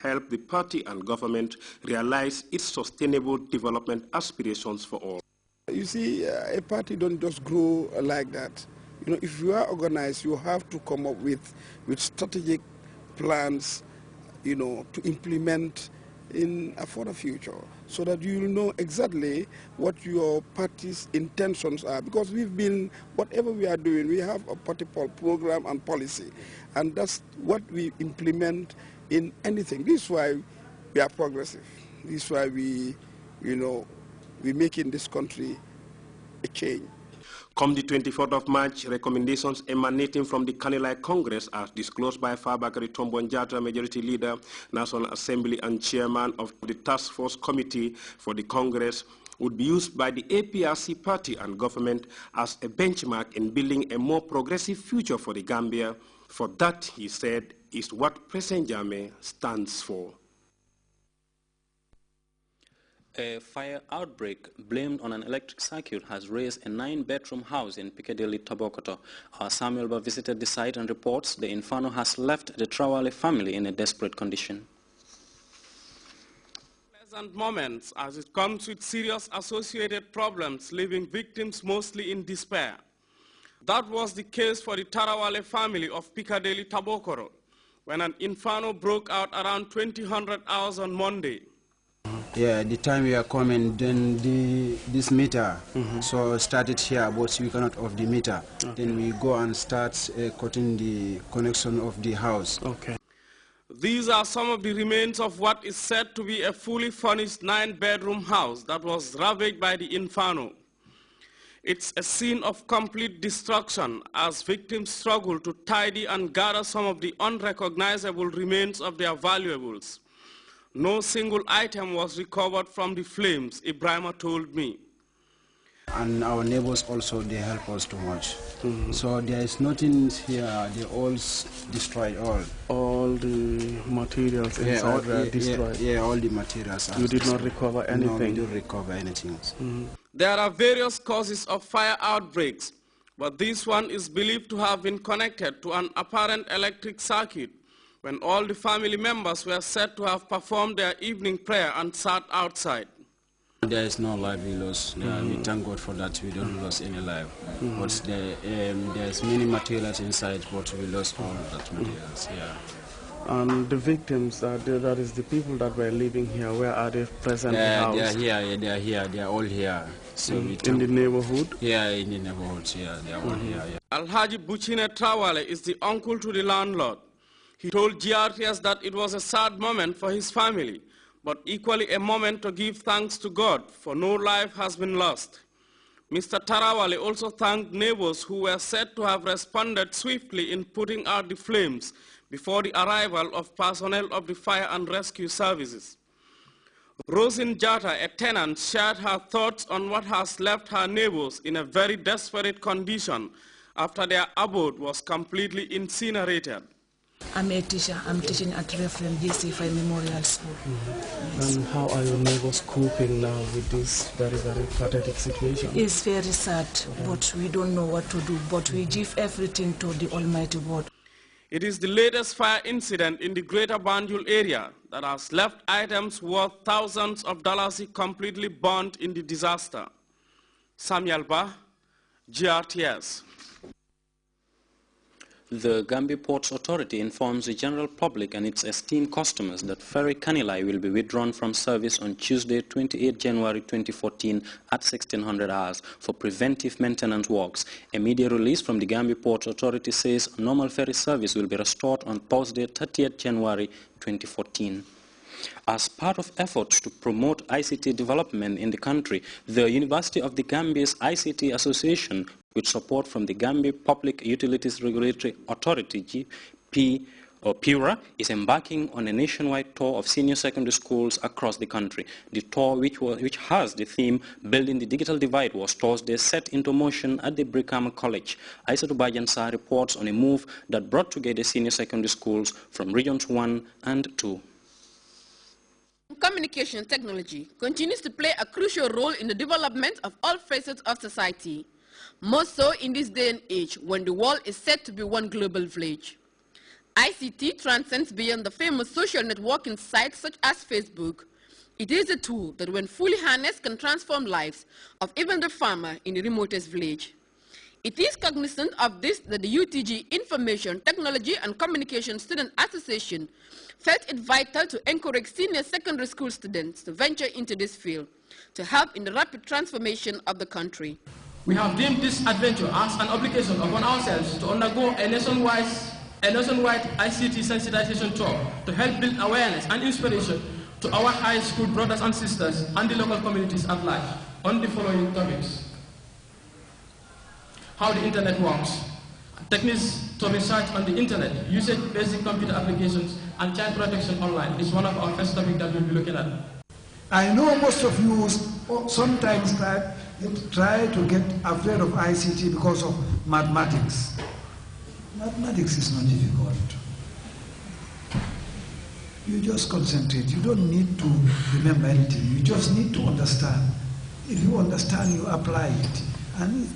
help the party and government realize its sustainable development aspirations for all. You see, a party don't just grow like that. You know, if you are organized, you have to come up with strategic plans, you know, to implement for the future, so that you know exactly what your party's intentions are. Because whatever we are doing, we have a party program and policy, and that's what we implement in anything. This is why we are progressive. This is why we make in this country a change. Come the 24th of March, recommendations emanating from the Kanilai Congress, as disclosed by Fabakary Tombonjata, Majority Leader, National Assembly and Chairman of the Task Force Committee for the Congress, would be used by the APRC party and government as a benchmark in building a more progressive future for the Gambia. For that, he said, is what President Jammeh stands for. A fire outbreak blamed on an electric circuit has raised a 9-bedroom house in Piccadilly, Tabokoto. Our Samuel Ba visited the site and reports the inferno has left the Trawale family in a desperate condition. Pleasant moments as it comes with serious associated problems, leaving victims mostly in despair. That was the case for the Tarawale family of Piccadilly, Tabokoro, when an inferno broke out around 2000 hours on Monday. Yeah, the time we are coming, then this meter so started here, but we cannot off the meter. Okay. Then we go and start cutting the connection of the house. Okay. These are some of the remains of what is said to be a fully furnished 9-bedroom house that was ravaged by the inferno. It's a scene of complete destruction as victims struggle to tidy and gather some of the unrecognizable remains of their valuables. No single item was recovered from the flames, Ibrahima told me. And our neighbors also, they help us too much. So there is nothing here, they all destroyed all. All the materials inside were destroyed? Yeah, all the materials. You did not recover anything? No, we didn't recover anything. There are various causes of fire outbreaks, but this one is believed to have been connected to an apparent electric circuit when all the family members were said to have performed their evening prayer and sat outside. There is no life we lost. We thank God for that. We don't lose any life. But there's many materials inside, but we lost all that materials. Yeah. And the victims, that is the people that were living here, where are they presently housed? They are here. Yeah, they are here. They are all here. So in the neighborhood? Yeah, in the neighborhood. Yeah, they are all here. Yeah. Alhaji Buchine Trawale is the uncle to the landlord. He told GRTS that it was a sad moment for his family, but equally a moment to give thanks to God, for no life has been lost. Mr. Tarawale also thanked neighbors who were said to have responded swiftly in putting out the flames before the arrival of personnel of the fire and rescue services. Rosin Jata, a tenant, shared her thoughts on what has left her neighbors in a very desperate condition after their abode was completely incinerated. I'm a teacher. I'm teaching at Reference JC5 Memorial School. Yes. And how are your neighbors coping now with this very, very pathetic situation? It's very sad, but we don't know what to do. But we give everything to the Almighty God. It is the latest fire incident in the greater Banjul area that has left items worth thousands of dollars completely burnt in the disaster. Samuel Ba, GRTS. The Gambia Ports Authority informs the general public and its esteemed customers that Ferry Kanilai will be withdrawn from service on Tuesday, 28 January 2014 at 1600 hours for preventive maintenance works. A media release from the Gambia Ports Authority says normal ferry service will be restored on Thursday, 30th January 2014. As part of efforts to promote ICT development in the country, the University of the Gambia's ICT Association, with support from the Gambia Public Utilities Regulatory Authority, PURA, is embarking on a nationwide tour of senior secondary schools across the country. The tour, which has the theme Building the Digital Divide, was Thursday set into motion at the Brikama College. Aissatou Bajansa reports on a move that brought together senior secondary schools from Regions 1 and 2. Communication technology continues to play a crucial role in the development of all facets of society, more so in this day and age when the world is said to be one global village. ICT transcends beyond the famous social networking sites such as Facebook. It is a tool that when fully harnessed can transform lives of even the farmer in the remotest village. It is cognizant of this that the UTG Information, Technology and Communication Student Association felt it vital to encourage senior secondary school students to venture into this field to help in the rapid transformation of the country. We have deemed this adventure as an obligation upon ourselves to undergo a nationwide ICT sensitization tour to help build awareness and inspiration to our high school brothers and sisters and the local communities at large on the following topics. How the internet works, techniques to research on the internet, using basic computer applications, and child protection online is one of our first topics that we'll be looking at. I know most of you sometimes try to get afraid of ICT because of mathematics. Mathematics is not difficult. You just concentrate. You don't need to remember anything. You just need to understand. If you understand, you apply it, and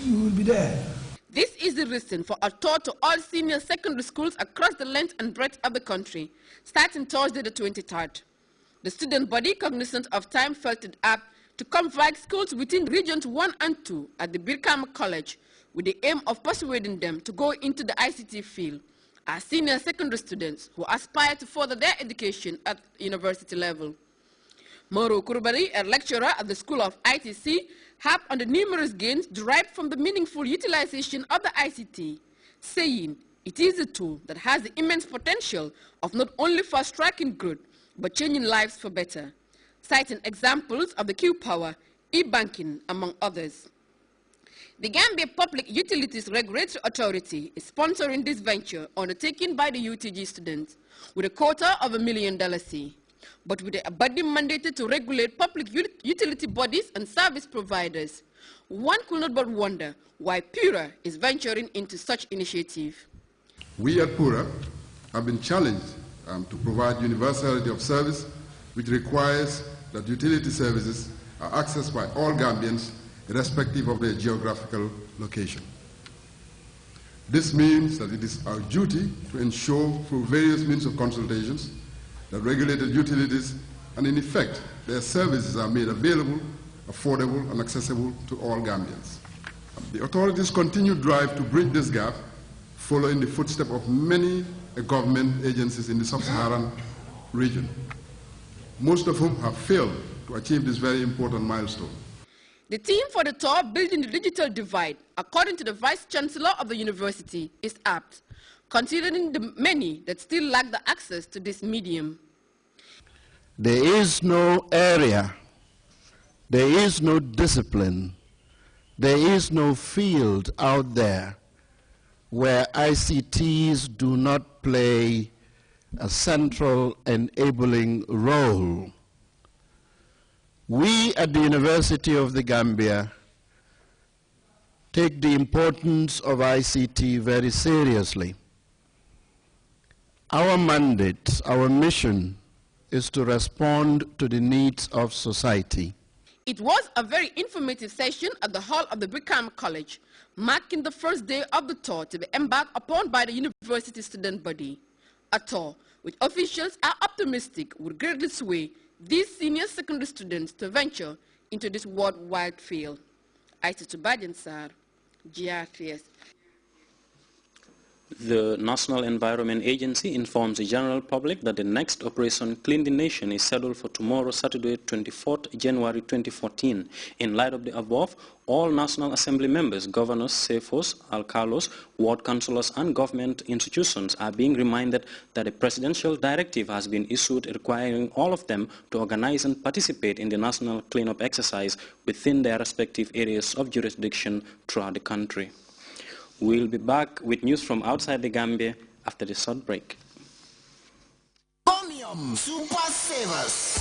you will be there. This is the reason for a tour to all senior secondary schools across the length and breadth of the country, starting Thursday the 23rd. The student body, cognizant of time, felt it up to convoke schools within Regions 1 and 2 at the Birkama College with the aim of persuading them to go into the ICT field as senior secondary students who aspire to further their education at university level. Moro Kurbari, a lecturer at the School of ITC, harped on the numerous gains derived from the meaningful utilization of the ICT, saying it is a tool that has the immense potential of not only fast-tracking growth, but changing lives for better, citing examples of the Q-Power, e-banking, among others. The Gambia Public Utilities Regulatory Authority is sponsoring this venture undertaken by the UTG students with a quota of $1 million, but with a body mandated to regulate public utility bodies and service providers. One could not but wonder why Pura is venturing into such initiative. We at Pura have been challenged to provide universality of service, which requires that utility services are accessed by all Gambians, irrespective of their geographical location. This means that it is our duty to ensure through various means of consultations that regulated utilities and in effect their services are made available, affordable and accessible to all Gambians. The authorities' continued drive to bridge this gap follow in the footsteps of many government agencies in the sub-Saharan region, most of whom have failed to achieve this very important milestone. The theme for the tour, Building the Digital Divide, according to the Vice Chancellor of the university, is apt, considering the many that still lack the access to this medium. There is no area, there is no discipline, there is no field out there where ICTs do not play a central enabling role. We at the University of the Gambia take the importance of ICT very seriously. Our mandate, our mission, is to respond to the needs of society. It was a very informative session at the hall of the Brigham College, marking the first day of the tour to be embarked upon by the university student body. A tour which officials are optimistic will greatly sway these senior secondary students to venture into this worldwide field. Aisha Badiansar, Grts. The National Environment Agency informs the general public that the next Operation Clean the Nation is scheduled for tomorrow, Saturday, 24th January 2014. In light of the above, all National Assembly members, governors, CFOs, alcalos, ward councillors, and government institutions are being reminded that a presidential directive has been issued requiring all of them to organize and participate in the national cleanup exercise within their respective areas of jurisdiction throughout the country. We'll be back with news from outside the Gambia after this short break. Chromium Super Savers.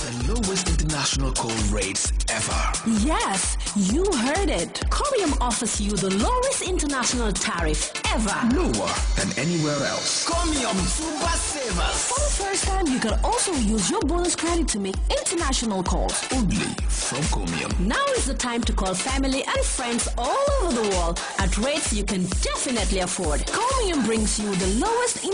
the lowest international call rates ever. Yes, you heard it. Chromium offers you the lowest international tariff ever. Lower than anywhere else. Chromium Super Savers. For the first time, you can also use your bonus credit to make international calls. Only from Chromium. Now is the time to call family and friends all over the world at rates you can definitely afford. Chromium brings you the lowest